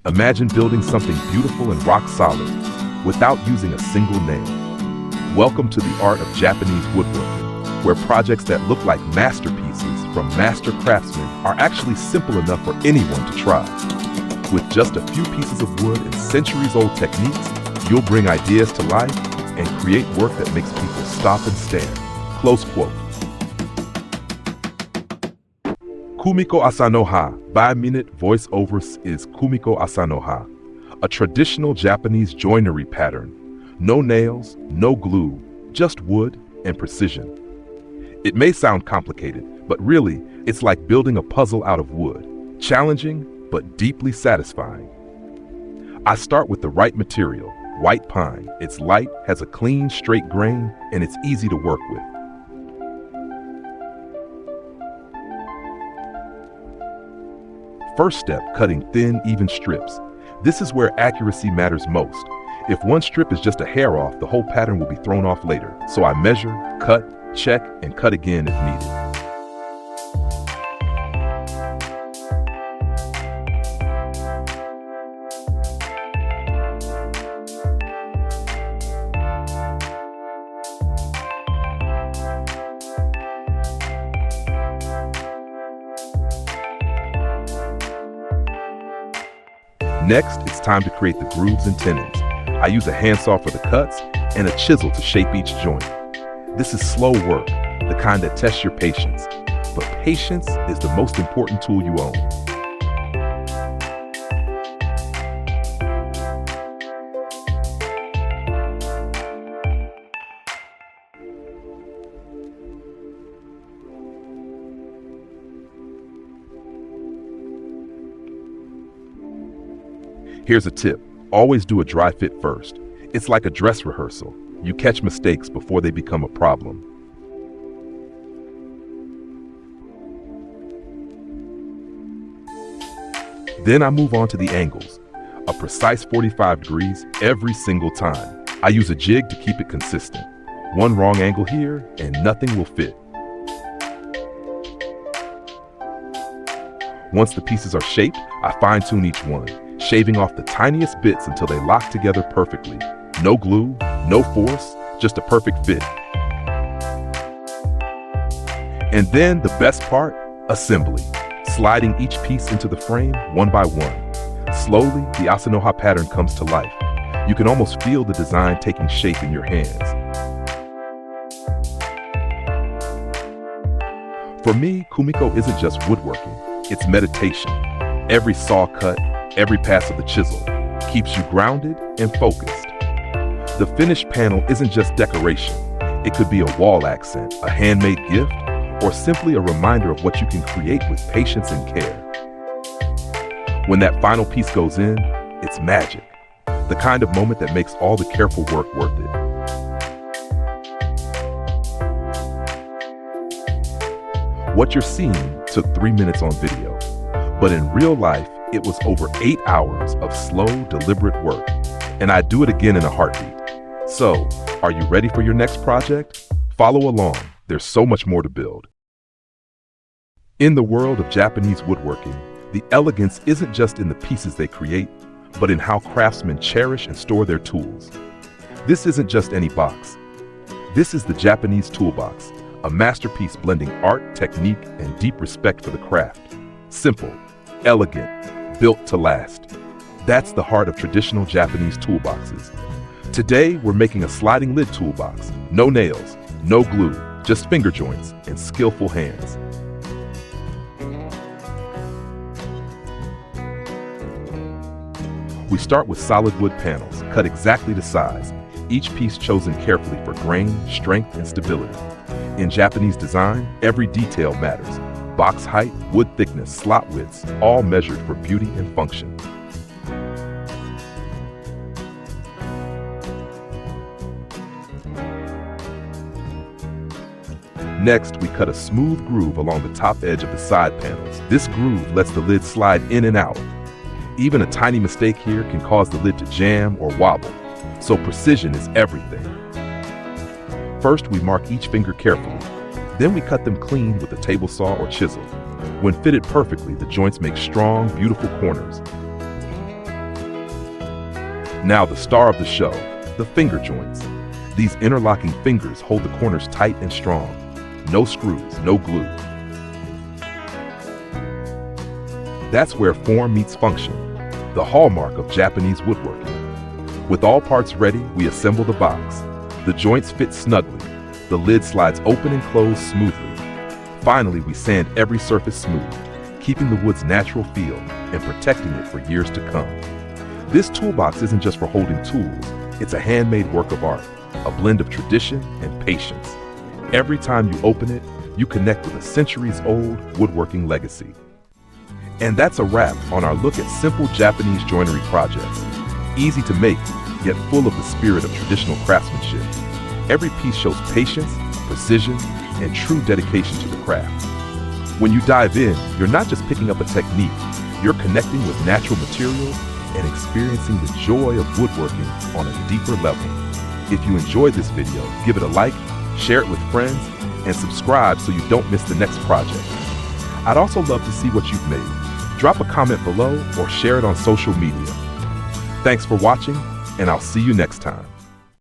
Imagine building something beautiful and rock solid without using a single nail. Welcome to the art of Japanese woodworking, where projects that look like masterpieces from master craftsmen are actually simple enough for anyone to try. With just a few pieces of wood and centuries-old techniques, you'll bring ideas to life and create work that makes people stop and stare. Close quote. Kumiko Asa-no-ha, by-minute voiceovers is Kumiko Asa-no-ha, a traditional Japanese joinery pattern. No nails, no glue, just wood and precision. It may sound complicated, but really, it's like building a puzzle out of wood. Challenging, but deeply satisfying. I start with the right material, white pine. It's light, has a clean, straight grain, and it's easy to work with. First step, cutting thin, even strips. This is where accuracy matters most. If one strip is just a hair off, the whole pattern will be thrown off later. So I measure, cut, check, and cut again if needed. Next, it's time to create the grooves and tenons. I use a handsaw for the cuts and a chisel to shape each joint. This is slow work, the kind that tests your patience. But patience is the most important tool you own. Here's a tip. Always do a dry fit first. It's like a dress rehearsal. You catch mistakes before they become a problem. Then I move on to the angles. A precise 45 degrees every single time. I use a jig to keep it consistent. One wrong angle here and nothing will fit. Once the pieces are shaped, I fine-tune each one, shaving off the tiniest bits until they lock together perfectly. No glue, no force, just a perfect fit. And then the best part, assembly. Sliding each piece into the frame one by one. Slowly, the Asa-no-ha pattern comes to life. You can almost feel the design taking shape in your hands. For me, Kumiko isn't just woodworking, it's meditation. Every saw cut, every pass of the chisel keeps you grounded and focused. The finished panel isn't just decoration. It could be a wall accent, a handmade gift, or simply a reminder of what you can create with patience and care. When that final piece goes in, it's magic. The kind of moment that makes all the careful work worth it. What you're seeing took 3 minutes on video, but in real life, it was over 8 hours of slow, deliberate work, and I'd do it again in a heartbeat. So, are you ready for your next project? Follow along, there's so much more to build. In the world of Japanese woodworking, the elegance isn't just in the pieces they create, but in how craftsmen cherish and store their tools. This isn't just any box. This is the Japanese toolbox, a masterpiece blending art, technique, and deep respect for the craft. Simple, elegant, built to last. That's the heart of traditional Japanese toolboxes. Today, we're making a sliding lid toolbox. No nails, no glue, just finger joints and skillful hands. We start with solid wood panels, cut exactly to size, each piece chosen carefully for grain, strength, and stability. In Japanese design, every detail matters. Box height, wood thickness, slot widths, all measured for beauty and function. Next, we cut a smooth groove along the top edge of the side panels. This groove lets the lid slide in and out. Even a tiny mistake here can cause the lid to jam or wobble, so precision is everything. First, we mark each finger carefully. Then we cut them clean with a table saw or chisel. When fitted perfectly, the joints make strong, beautiful corners. Now the star of the show, the finger joints. These interlocking fingers hold the corners tight and strong. No screws, no glue. That's where form meets function, the hallmark of Japanese woodworking. With all parts ready, we assemble the box. The joints fit snugly. The lid slides open and closed smoothly. Finally, we sand every surface smooth, keeping the wood's natural feel and protecting it for years to come. This toolbox isn't just for holding tools, it's a handmade work of art, a blend of tradition and patience. Every time you open it, you connect with a centuries-old woodworking legacy. And that's a wrap on our look at simple Japanese joinery projects. Easy to make, yet full of the spirit of traditional craftsmanship. Every piece shows patience, precision, and true dedication to the craft. When you dive in, you're not just picking up a technique, you're connecting with natural materials and experiencing the joy of woodworking on a deeper level. If you enjoyed this video, give it a like, share it with friends, and subscribe so you don't miss the next project. I'd also love to see what you've made. Drop a comment below or share it on social media. Thanks for watching, and I'll see you next time.